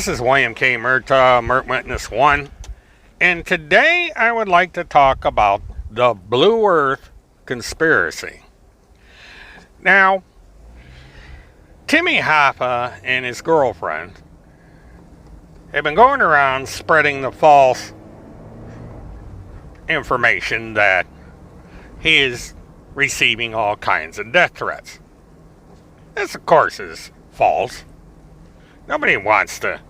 This is William K. Murtaugh, Mert Witness 1, and today I would like to talk about the Blue Earth conspiracy. Now, Timmy Hoffa and his girlfriend have been going around spreading the false information that he is receiving all kinds of death threats. This, of course, is false. Nobody wants to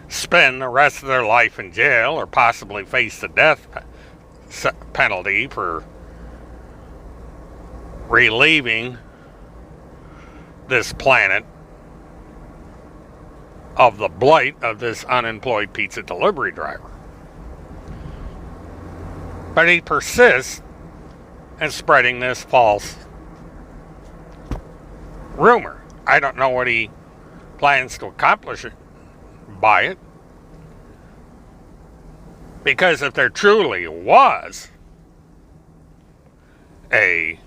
spend the rest of their life in jail or possibly face the death penalty for relieving this planet of the blight of this unemployed pizza delivery driver. But he persists in spreading this false rumor. I don't know what he plans to accomplish it by it, because if there truly was a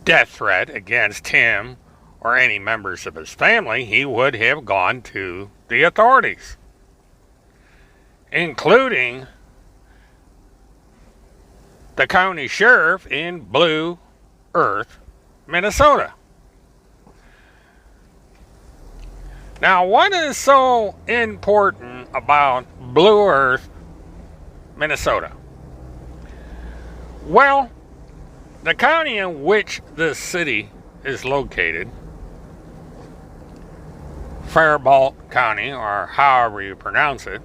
death threat against him or any members of his family, he would have gone to the authorities, including the county sheriff in Blue Earth, Minnesota. Now, what is so important about Blue Earth, Minnesota? Well, the county in which this city is located, Faribault County, or however you pronounce it,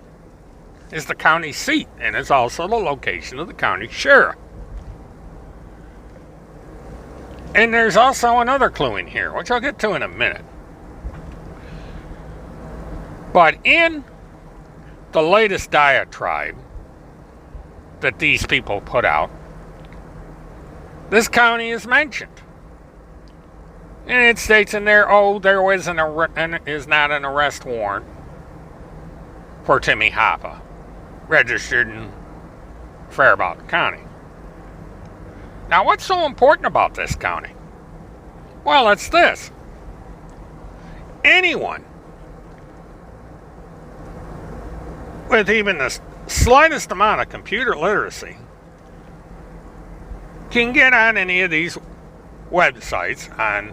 is the county seat, and it's also the location of the county sheriff. And there's also another clue in here, which I'll get to in a minute. But in the latest diatribe that these people put out, this county is mentioned. And it states in there, there was is not an arrest warrant for Timmy Hoffa, registered in Faribault County. Now, what's so important about this county? Well, it's this. Anyone with even the slightest amount of computer literacy can get on any of these websites on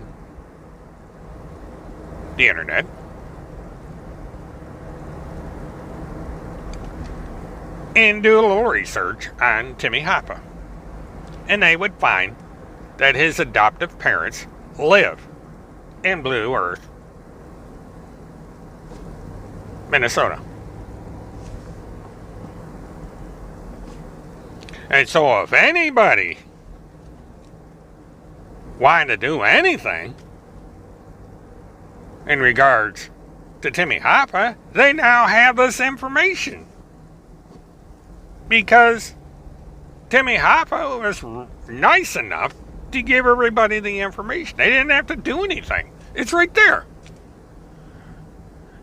the internet and do a little research on Timmy Hoffa. And they would find that his adoptive parents live in Blue Earth, Minnesota. And so if anybody wanted to do anything in regards to Timmy Hoffa, they now have this information. Because Timmy Hoffa was nice enough to give everybody the information. They didn't have to do anything. It's right there.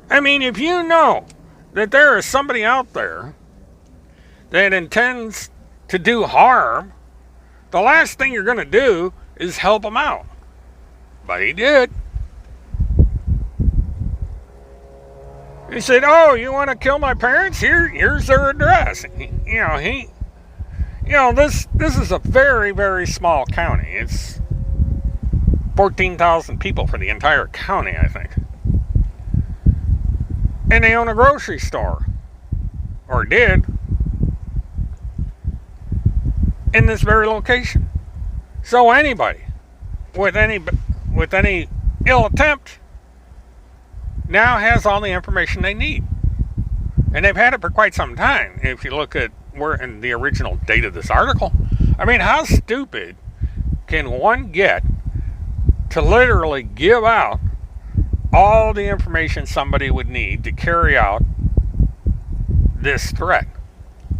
I mean, if you know that there is somebody out there that intends to do harm, the last thing you're going to do is help him out. But he did. He said, you want to kill my parents? Here's their address. This is a very, very small county. It's 14,000 people for the entire county, I think. And they own a grocery store. Or did. In this very location. So anybody with any ill attempt now has all the information they need. And they've had it for quite some time. If you look at where in the original date of this article, I mean, how stupid can one get to literally give out all the information somebody would need to carry out this threat?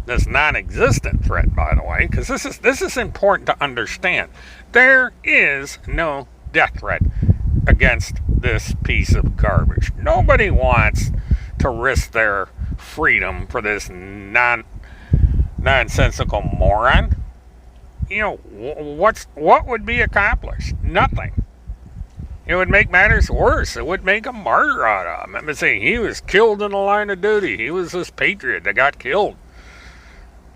This non-existent threat, by the way, because this is important to understand. There is no death threat against this piece of garbage. Nobody wants to risk their freedom for this nonsensical moron. What would be accomplished? Nothing. It would make matters worse. It would make a martyr out of him. I'm saying he was killed in the line of duty. He was this patriot that got killed.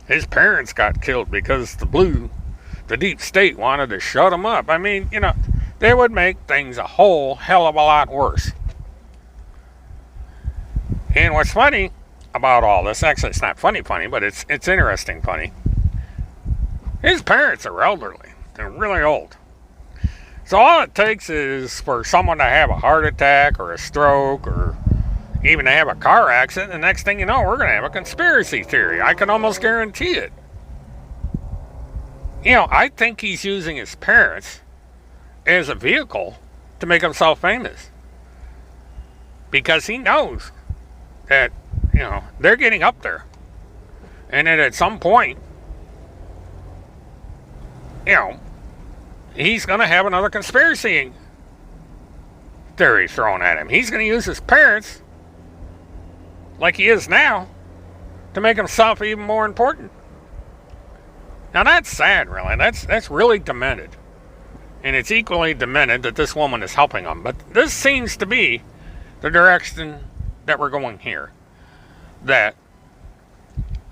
His parents got killed because the deep state wanted to shut him up. I mean, they would make things a whole hell of a lot worse. And what's funny about all this, actually it's not funny, but it's interesting funny. His parents are elderly. They're really old. So all it takes is for someone to have a heart attack or a stroke or even to have a car accident. The next thing you know, we're going to have a conspiracy theory. I can almost guarantee it. I think he's using his parents as a vehicle to make himself famous. Because he knows that, they're getting up there. And that at some point, he's going to have another conspiracy theory thrown at him. He's going to use his parents, like he is now, to make himself even more important. Now that's sad, really. That's really demented. And it's equally demented that this woman is helping him. But this seems to be the direction that we're going here. That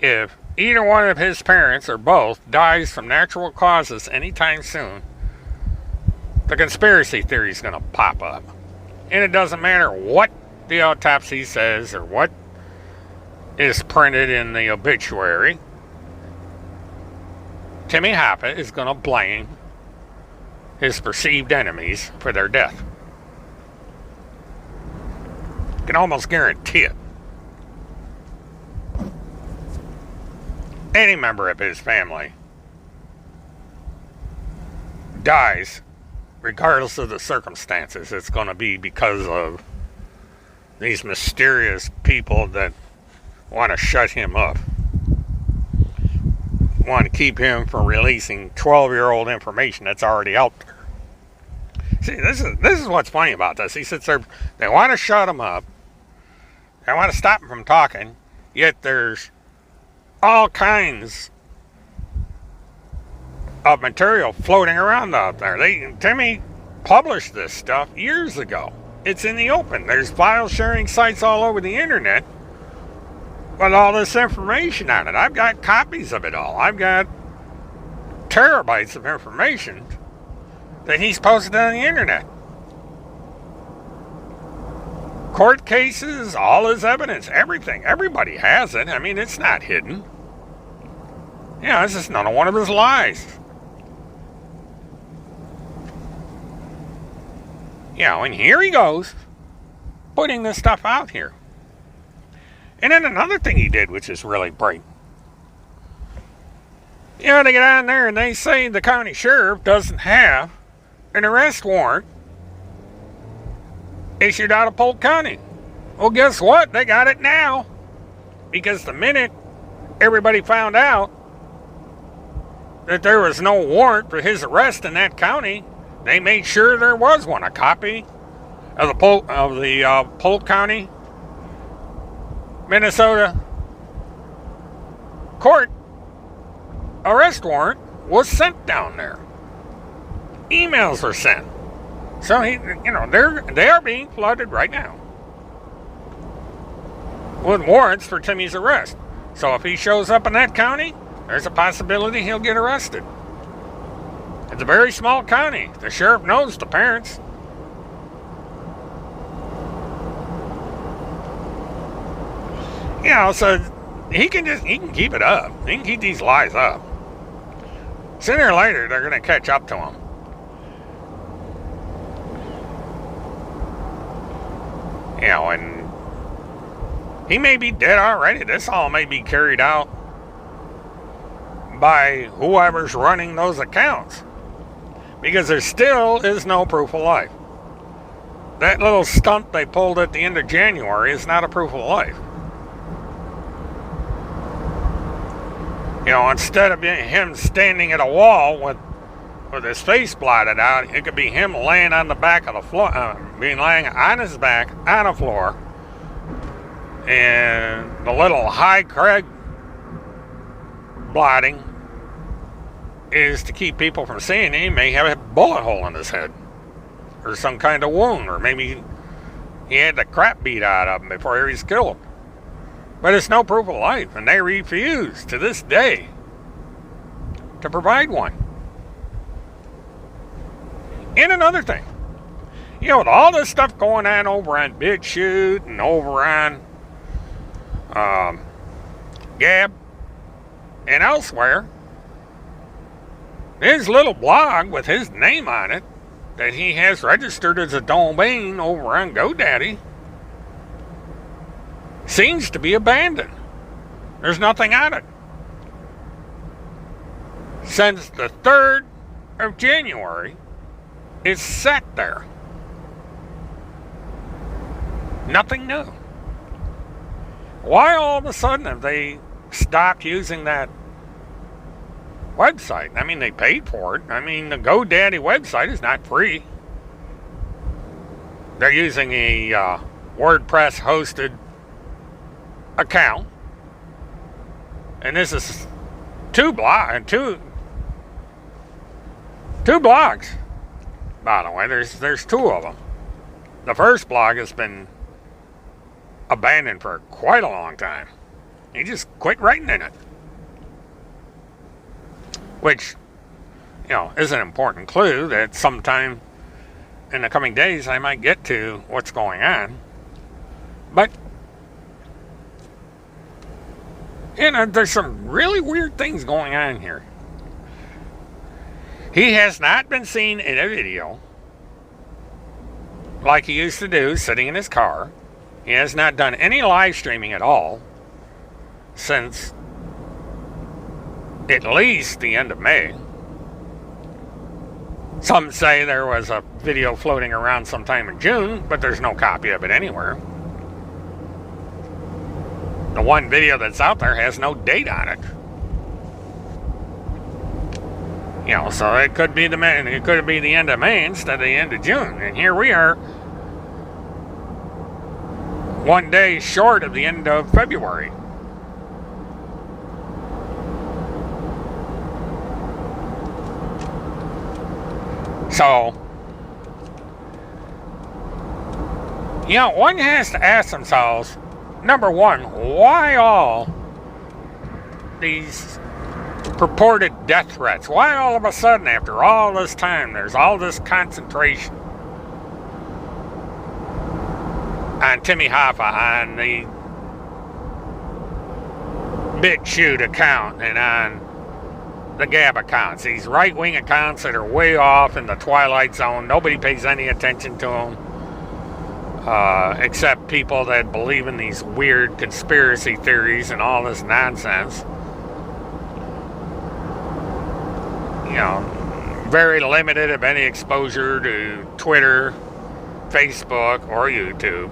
if either one of his parents or both dies from natural causes anytime soon, the conspiracy theory is going to pop up. And it doesn't matter what the autopsy says or what is printed in the obituary. Timmy Hoffa is going to blame his perceived enemies for their death. You can almost guarantee it. Any member of his family dies, regardless of the circumstances, it's going to be because of these mysterious people that want to shut him up. Want to keep him from releasing 12-year-old information that's already out there. See, this is what's funny about this. He sits there, they want to shut him up. They want to stop him from talking, yet there's all kinds of material floating around out there. Timmy published this stuff years ago. It's in the open. There's file sharing sites all over the internet with all this information on it. I've got copies of it all. I've got terabytes of information that he's posted on the internet. Court cases, all his evidence, everything. Everybody has it. I mean, it's not hidden. It's just none of one of his lies. And here he goes, putting this stuff out here. And then another thing he did, which is really bright. They get on there and they say the county sheriff doesn't have an arrest warrant issued out of Polk County. Well, guess what? They got it now. Because the minute everybody found out that there was no warrant for his arrest in that county, they made sure there was one. A copy of the Polk County, Minnesota court arrest warrant was sent down there. Emails were sent. So they are being flooded right now with warrants for Timmy's arrest. So if he shows up in that county, there's a possibility he'll get arrested. It's a very small county. The sheriff knows the parents. So he can keep it up. He can keep these lies up. Sooner or later, they're going to catch up to him. And he may be dead already. This all may be carried out by whoever's running those accounts. Because there still is no proof of life. That little stunt they pulled at the end of January is not a proof of life. Instead of him standing at a wall with his face blotted out, it could be him laying on the back of the floor, laying on his back on the floor, and the little high crag blotting is to keep people from seeing he may have a bullet hole in his head. or some kind of wound, or maybe he had the crap beat out of him before he was killed. But it's no proof of life, and they refuse to this day to provide one. And another thing, with all this stuff going on over on BitChute and over on Gab and elsewhere, his little blog with his name on it that he has registered as a domain over on GoDaddy seems to be abandoned. There's nothing on it. Since the 3rd of January, it's sat there. Nothing new. Why all of a sudden have they stopped using that website? I mean, they paid for it. I mean, the GoDaddy website is not free. They're using a WordPress hosted account. And this is two blogs. By the way, there's two of them. The first blog has been abandoned for quite a long time. He just quit writing in it. Which, is an important clue that sometime in the coming days I might get to what's going on. But, there's some really weird things going on here. He has not been seen in a video like he used to do, sitting in his car. He has not done any live streaming at all since at least the end of May. Some say there was a video floating around sometime in June, but there's no copy of it anywhere. The one video that's out there has no date on it. So it could be the end of May instead of the end of June. And here we are, one day short of the end of February. So, one has to ask themselves, number one, why all these purported death threats? Why all of a sudden, after all this time, there's all this concentration on Timmy Hoffa, on the BitChute account, and on the Gab accounts? These right-wing accounts that are way off in the twilight zone. Nobody pays any attention to them. Except people that believe in these weird conspiracy theories and all this nonsense. Very limited of any exposure to Twitter, Facebook, or YouTube.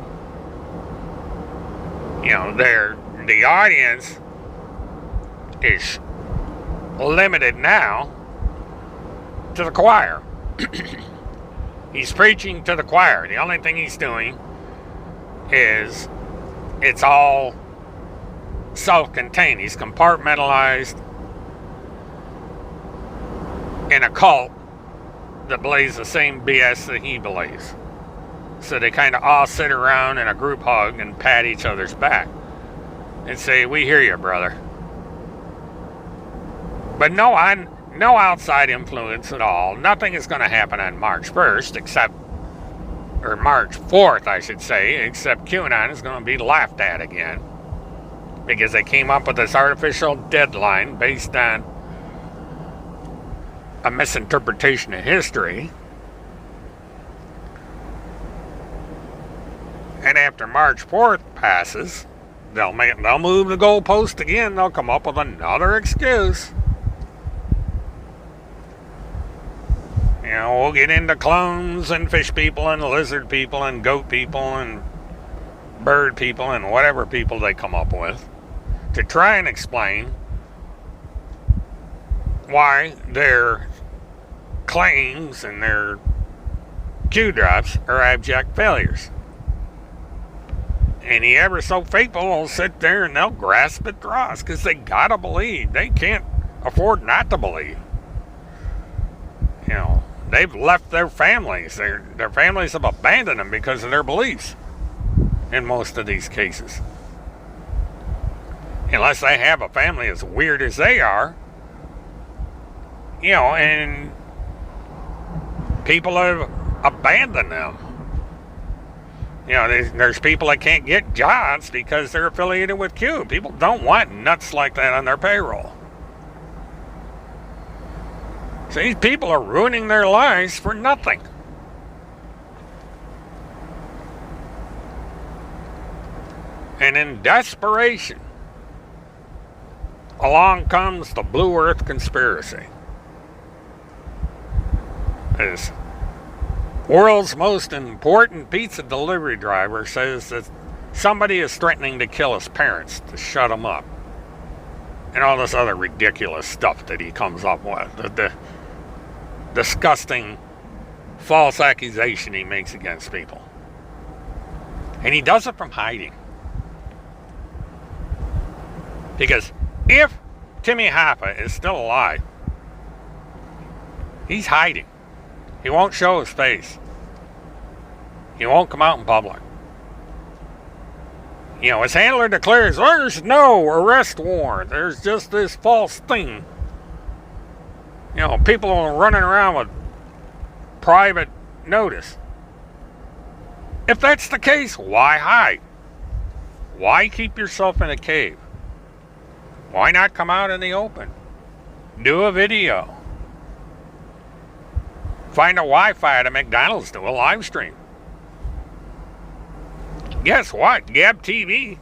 The audience is limited now to the choir. He's preaching to the choir. The only thing he's doing is it's all self-contained. He's compartmentalized in a cult that believes the same BS that he believes. So they kind of all sit around in a group hug and pat each other's back and say, "We hear you, brother." But no outside influence at all. Nothing is going to happen on March 1st, or March 4th, I should say, except QAnon is going to be laughed at again. Because they came up with this artificial deadline based on a misinterpretation of history. And after March 4th passes, they'll move the goalpost again. They'll come up with another excuse. We'll get into clones and fish people and lizard people and goat people and bird people and whatever people they come up with to try and explain why their claims and their Q drops are abject failures. And the ever so faithful will sit there and they'll grasp at straws because they gotta believe. They can't afford not to believe. they've left their families. Their families have abandoned them because of their beliefs in most of these cases. Unless they have a family as weird as they are, and people have abandoned them. There's people that can't get jobs because they're affiliated with Q. People don't want nuts like that on their payroll. So these people are ruining their lives for nothing. And in desperation, along comes the Blue Earth conspiracy. This world's most important pizza delivery driver says that somebody is threatening to kill his parents to shut them up. And all this other ridiculous stuff that he comes up with. The disgusting false accusation he makes against people. And he does it from hiding. Because if Timmy Hoffa is still alive, he's hiding. He won't show his face. He won't come out in public. His handler declares there's no arrest warrant. There's just this false thing. People are running around with private notice. If that's the case, why hide? Why keep yourself in a cave? Why not come out in the open? Do a video. Find a Wi-Fi at a McDonald's, do a live stream. Guess what? Gab TV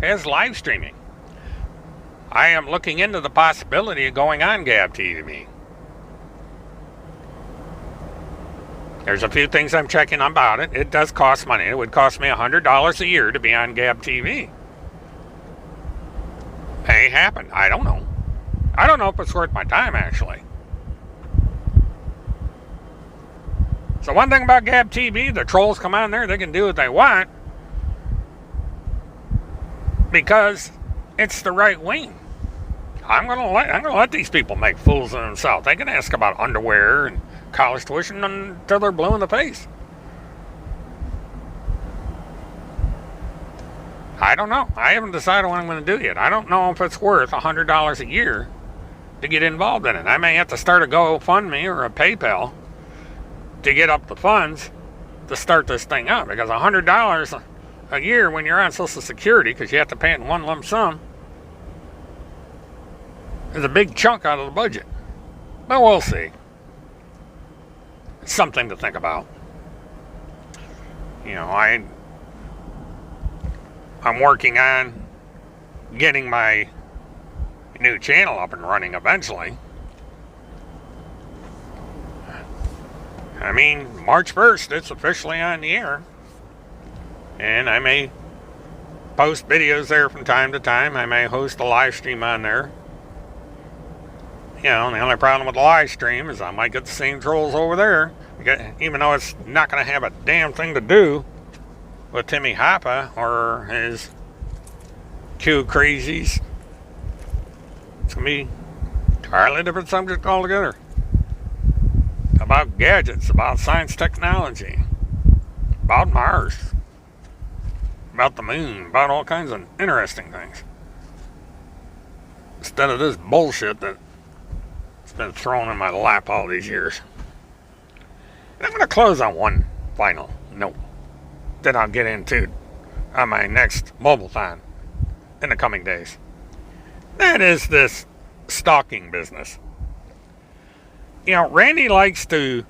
has live streaming. I am looking into the possibility of going on Gab TV. There's a few things I'm checking about it. It does cost money. It would cost me $100 a year to be on Gab TV. May happen. I don't know. I don't know if it's worth my time, actually. So one thing about Gab TV, the trolls come on there, they can do what they want because it's the right wing. I'm gonna let these people make fools of themselves. They can ask about underwear and college tuition until they're blue in the face. I don't know. I haven't decided what I'm going to do yet. I don't know if it's worth $100 a year to get involved in it. I may have to start a GoFundMe or a PayPal to get up the funds to start this thing up, because $100 a year when you're on Social Security, because you have to pay it in one lump sum, is a big chunk out of the budget. But we'll see. It's something to think about. I'm working on getting my new channel up and running eventually. March 1st, it's officially on the air. And I may post videos there from time to time. I may host a live stream on there. The only problem with the live stream is I might get the same trolls over there. Even though it's not going to have a damn thing to do with Timmy Hoffa or his Q crazies. It's going to be an entirely different subject altogether. About gadgets, about science technology, about Mars, about the moon, about all kinds of interesting things. Instead of this bullshit that's been thrown in my lap all these years. And I'm going to close on one final note that I'll get into on my next Mobileton in the coming days. That is this stalking business. Randy likes to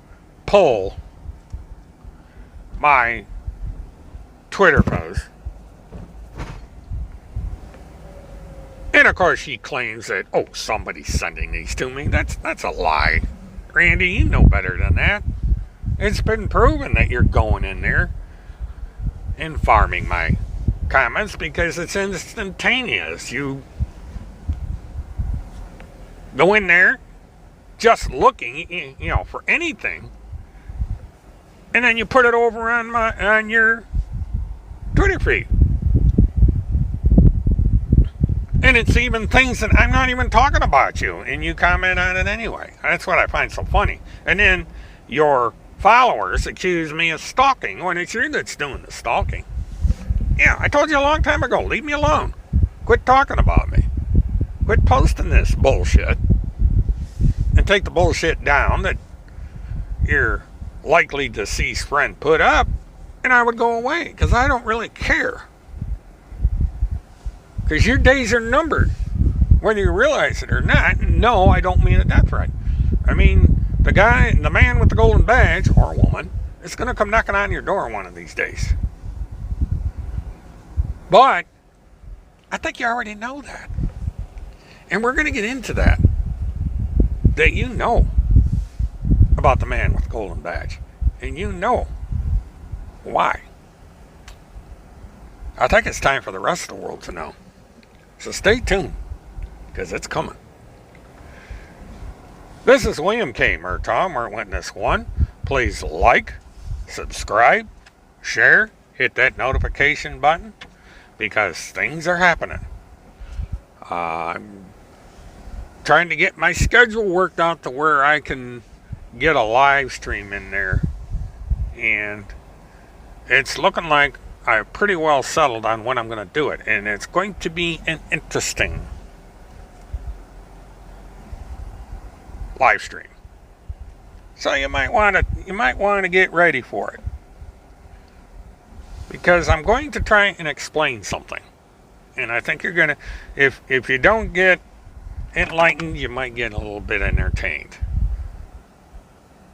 pull my Twitter posts. And of course he claims that, somebody's sending these to me. That's a lie. Randy, you know better than that. It's been proven that you're going in there and farming my comments because it's instantaneous. You go in there just looking, for anything, and then you put it over on your Twitter feed. And it's even things that I'm not even talking about you, and you comment on it anyway. That's what I find so funny. And then your followers accuse me of stalking when it's you that's doing the stalking. Yeah, I told you a long time ago, leave me alone. Quit talking about me. Quit posting this bullshit. And take the bullshit down that your likely deceased friend put up, and I would go away, because I don't really care. Because your days are numbered, whether you realize it or not. No, I don't mean it that right. I mean, the man with the golden badge, or woman, is going to come knocking on your door one of these days. But I think you already know that. And we're going to get into that. That you know about the man with the golden badge. And you know why. I think it's time for the rest of the world to know. So stay tuned, because it's coming. This is William K. Murtaugh, Murt Witness 1. Please like, subscribe, share, hit that notification button, because things are happening. I'm trying to get my schedule worked out to where I can get a live stream in there. And it's looking like I'm pretty well settled on when I'm going to do it. And it's going to be an interesting live stream. So you might want to get ready for it. Because I'm going to try and explain something. And I think you're going to, if you don't get enlightened, you might get a little bit entertained.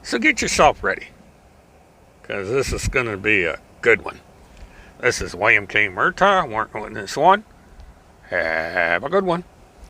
So get yourself ready, because this is going to be a good one. This is William K. Murtaugh, Murt Witness 1. Have a good one.